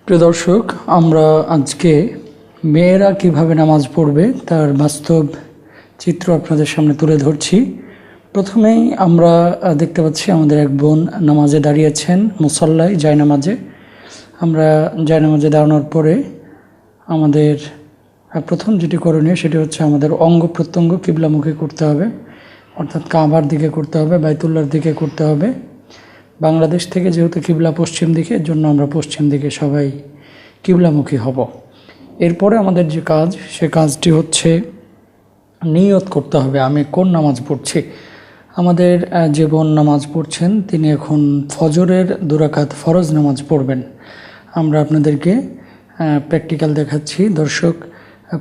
প্রিয় দর্শক, আমরা আজকে মেয়েরা কিভাবে নামাজ পড়বে তার বাস্তব চিত্র আপনাদের সামনে তুলে ধরছি। প্রথমেই আমরা দেখতে পাচ্ছি আমাদের এক বোন নামাজে দাঁড়িয়েছেন, মুসল্লায় জায়নামাজে। আমরা জায়নামাজে দাঁড়ানোর পরে আমাদের প্রথম যেটি করণীয় সেটি হচ্ছে আমাদের অঙ্গ প্রত্যঙ্গ কিবলামুখী করতে হবে, অর্থাৎ কাবার দিকে করতে হবে, বাইতুল্লাহর দিকে করতে হবে। বাংলাদেশ থেকে যেহেতু কিবলা পশ্চিম দিকে, এর জন্য আমরা পশ্চিম দিকে সবাই কিবলামুখী হব। এরপরে আমাদের যে কাজ, সে কাজটি হচ্ছে নিয়ত করতে হবে আমি কোন নামাজ পড়ছি। আমাদের যে বোন নামাজ পড়ছেন তিনি এখন ফজরের 2 রাকাত ফরজ নামাজ পড়বেন। আমরা আপনাদেরকে প্র্যাকটিক্যাল দেখাচ্ছি। দর্শক,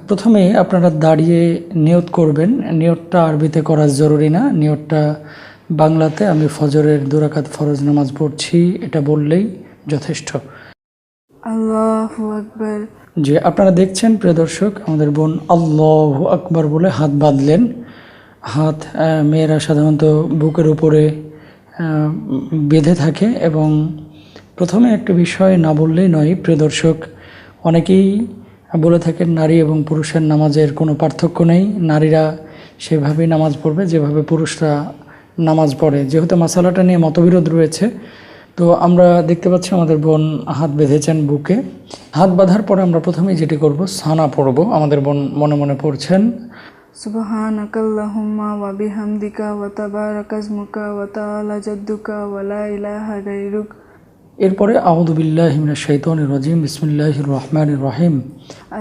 প্রথমে আপনারা দাঁড়িয়ে নিয়ত করবেন। নিয়তটা আরবিতে করা জরুরি না, নিয়তটা বাংলাতে আমি ফজরের 2 রাকাত ফরজ নামাজ পড়ছি এটা বললেই যথেষ্ট। আল্লাহু আকবার। যে আপনারা দেখছেন প্রিয় দর্শক, আমাদের বোন আল্লাহু আকবার বলে হাত বাঁধলেন। হাত মেয়েরা সাধারণত বুকের উপরে বেঁধে থাকে। এবং প্রথমে একটা বিষয় না বললেই নয় প্রিয় দর্শক, অনেকেই বলে থাকেন নারী এবং পুরুষের নামাজের কোনো পার্থক্য নেই, নারীরা সেভাবেই নামাজ পড়বে যেভাবে পুরুষরা নামাজ পড়ে। যেহেতু মাসালাটা নিয়ে মতবিরোধ রয়েছে, তো আমরা দেখতে পাচ্ছি আমাদের বোন হাত বেঁধেছেন বুকে। হাত বাঁধার পরে আমরা প্রথমেই যেটি করব, সানা পড়ব। আমাদের বোন মনে মনে পড়ছেন সুবহানাকাল্লাহুম্মা ওয়া বিহামদিকা ওয়া তাবারাকাসমুকা ওয়া তাআলা জাদ্দুকা ওয়া লা ইলাহা গায়রুক। এরপরে আউযু বিল্লাহি মিনাশ শাইতানির রাজিম, বিসমিল্লাহির রহমানির রহিম।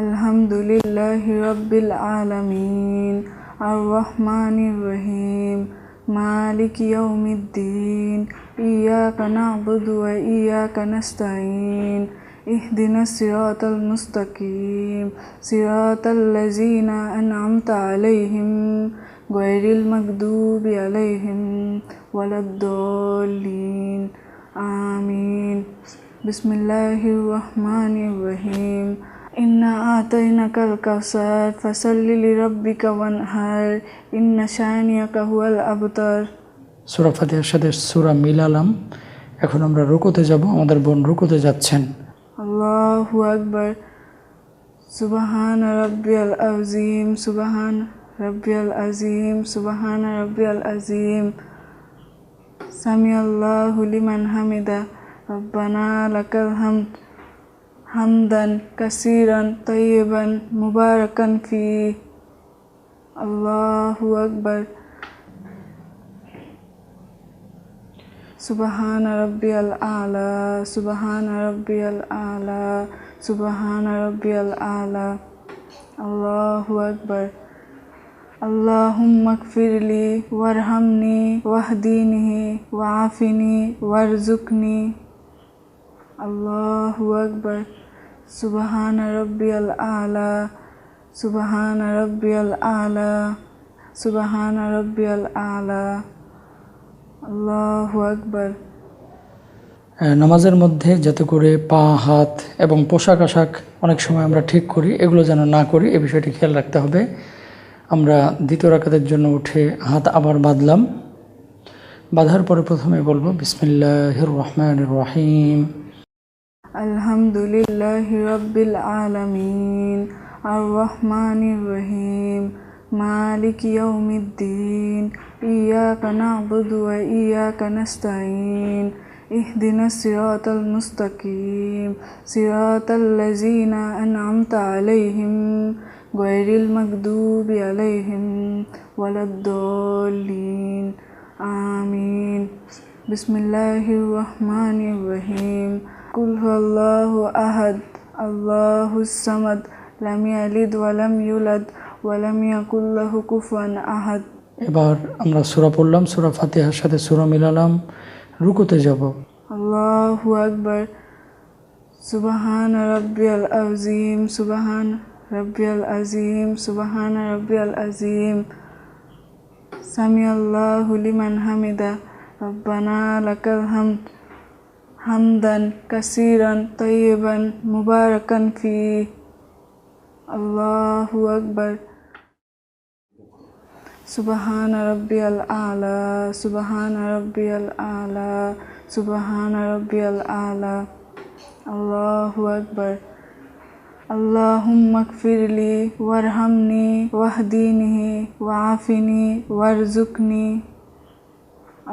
আলহামদুলিল্লাহি রাব্বিল আলামিন আর রহমানির রহিম মালিকি ইয়াউমিদ্দিন ইয়্যাকা না'বুদু ওয়া ইয়্যাকা নাস্তাঈন ইহদিনাস সিরাতাল মুস্তাকিম সিরাতাল লাযিনা আন'আমতা আলাইহিম গায়রিল মাগদুবি আলাইহিম ওয়ালাদ-দাল্লিন। আমিন। বিসমিল্লাহির রহমানির রহিম। ইন্না আতাইনাকাল কাউসার ফাসাল্লি লিরাব্বিকা ওয়ানহার ইন্না শানিয়াকা হুয়াল আবতার। সূরা ফাতিহার সাথে সূরা মিলালাম। এখন আমরা রুকুতে যাব। আমাদের বোন রুকুতে যাচ্ছেন। আল্লাহু আকবার। সুবহান রাব্বিয়াল আযীম, সুবহান রাব্বিয়াল আযীম, সুবহান রাব্বিয়াল আযীম। সামিআল্লাহু লিমান হামিদা, রব্বানা লাকাল হামদ হামদান কাসীরান তাইয়িবান মুবারাকান ফি। আল্লাহু আকবার। সুবহানা রাব্বিয়াল আলা, সুবহানা রাব্বিয়াল আলা, সুবহানা রাব্বিয়াল আলা। আল্লাহু আকবার। আল্লাহুম্মা গফিরলি ওয়ারহামনি ওয়াহদিনি ওয়াআফিনি ওয়ারযুকনি। আল্লাহু আকবার। সুবহানা রাব্বিয়াল আলা, সুবহানা রাব্বিয়াল আলা, সুবহানা রাব্বিয়াল আলা। আল্লাহু আকবার। নামাজের মধ্যে যাতে করে পা, হাত এবং পোশাক আশাক অনেক সময় আমরা ঠিক করি, এগুলো যেন না করি, এ বিষয়টি খেয়াল রাখতে হবে। আমরা দ্বিতীয় রাকাতের জন্য উঠে হাত আবার বাঁধলাম। বাঁধার পরে প্রথমে বলবো বিসমিল্লাহির রহমানির রহিম। আলহামদুলিল্লাহি রাব্বিল আলামিন আর রহমানির রহিম মালিকি ইয়াউমিদ্দিন ইয়্যাকা না'বুদু ওয়া ইয়্যাকা নাস্তাঈন ইহদিনাস সিরাতাল মুস্তাকিম সিরাতাল লাযিনা আন'আমতা আলাইহিম গায়রিল মাগদুবি আলাইহিম ওয়ালাদ-দাল্লিন। আমিন। বিসমিল্লাহির রহমানির রহিম। কুল হুয়াল্লাহু আহাদ, আল্লাহুস সামাদ, লাম ইয়ালিদ ওয়া লাম ইউলাদ ওয়া লাম ইয়াকুল লাহু কুফুয়ান আহাদ। এবার আমরা সূরা পড়লাম, সূরা ফাতিহার সাথে সূরা মিলালাম। রুকুতে যাব। আল্লাহু আকবার। সুবহান রাব্বিয়াল আযীম, সুবহান রাব্বিয়াল আযীম, সুবহান রাব্বিয়াল আযীম। সামিআল্লাহু লিমান হামিদা, রব্বানা লাকাল হামদ হামদান কাসীরান তাইয়িবান মুবারাকান ফি। আল্লাহু আকবার। সুবহান রাব্বিয়াল আলা, সুবহান রাব্বিয়াল আলা, সুবহান রাব্বিয়াল আলা। আল্লাহু আকবার। আল্লাহুম্মা গফিরলি ওয়ারহামনি ওয়াহদিনি ওয়াআফিনি ওয়ারজুকনি।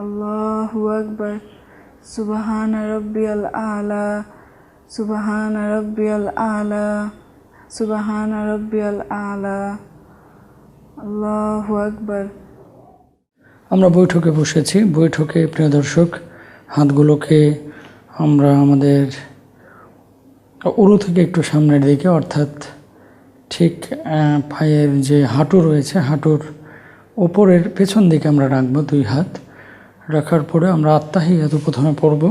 আল্লাহু আকবার। সুবহান রাব্বিয়াল আলা, সুবহান রাব্বিয়াল আলা, সুবহান রাব্বিয়াল আলা। আল্লাহু আকবার। আমরা বৈঠকে বসেছি। বৈঠকে প্রিয় দর্শক, হাতগুলোকে আমরা আমাদের উরু থেকে একটু সামনের দিকে, অর্থাৎ ঠিক পায়ের যে হাঁটু রয়েছে, হাঁটুর ওপরের পেছন দিকে আমরা রাখবো দুই হাত। রাখার পরে আমরা আত্তাহিয়াতু প্রথমে পড়ব।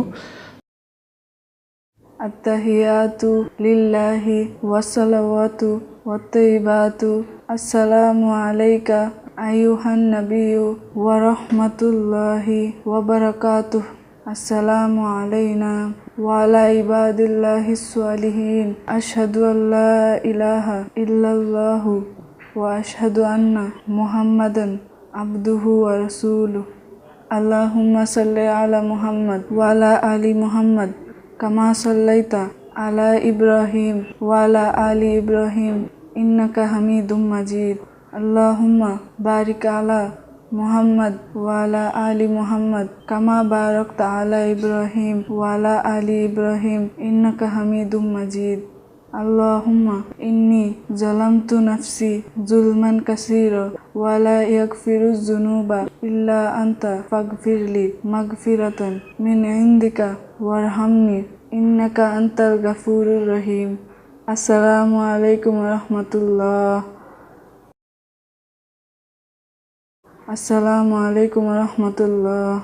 আত্তাহিয়াতু লিল্লাহি ওয়াসসালাওয়াতু ওয়াত্তাইবাতু আসসালামু আলাইকা আইয়ুহান নাবিয়্যু ওয়া রাহমাতুল্লাহি ওয়া বারাকাতুহু। আসসালামু আলাইনা ওয়া আলা ইবাদিল্লাহিস সালিহিন। আশহাদু আল্লা ইলাহা ইল্লাল্লাহু ওয়া আশহাদু আন্না মুহাম্মাদান আবদুহু ওয়া রাসূলুহু। আল্লাহুম্মা সাল্লি আলা মুহাম্মাদ ওয়া আলা আলি মুহাম্মাদ কামা সাল্লাইতা আলা ইব্রাহিম ওয়া আলা আলি ইব্রাহিম ইন্নাকা হামিদুম মাজিদ। আল্লাহুম্মা বারিক আলা মুহাম্মাদ ওয়া আলা আলি মুহাম্মাদ কামা বারাকতা আলা ইব্রাহিম ওয়া আলা আলি ইব্রাহিম ইন্নাকা হামিদুম মাজিদ। আল্লাহুম্মা ইন্নী যালামতু নাফসি যুলমান কাসীরা ওয়া লা ইয়াগফিরুয যুনুবা ইল্লা আনতা ফাগফিরলি মাগফিরাতান মিন ইনদিকা ওয়ারহামনি ইন্নাকা আনতাল গাফুরুর রহিম। আসসালামু আলাইকুম ওয়া রাহমাতুল্লাহ। আসসালামু আলাইকুম ওয়া রাহমাতুল্লাহ।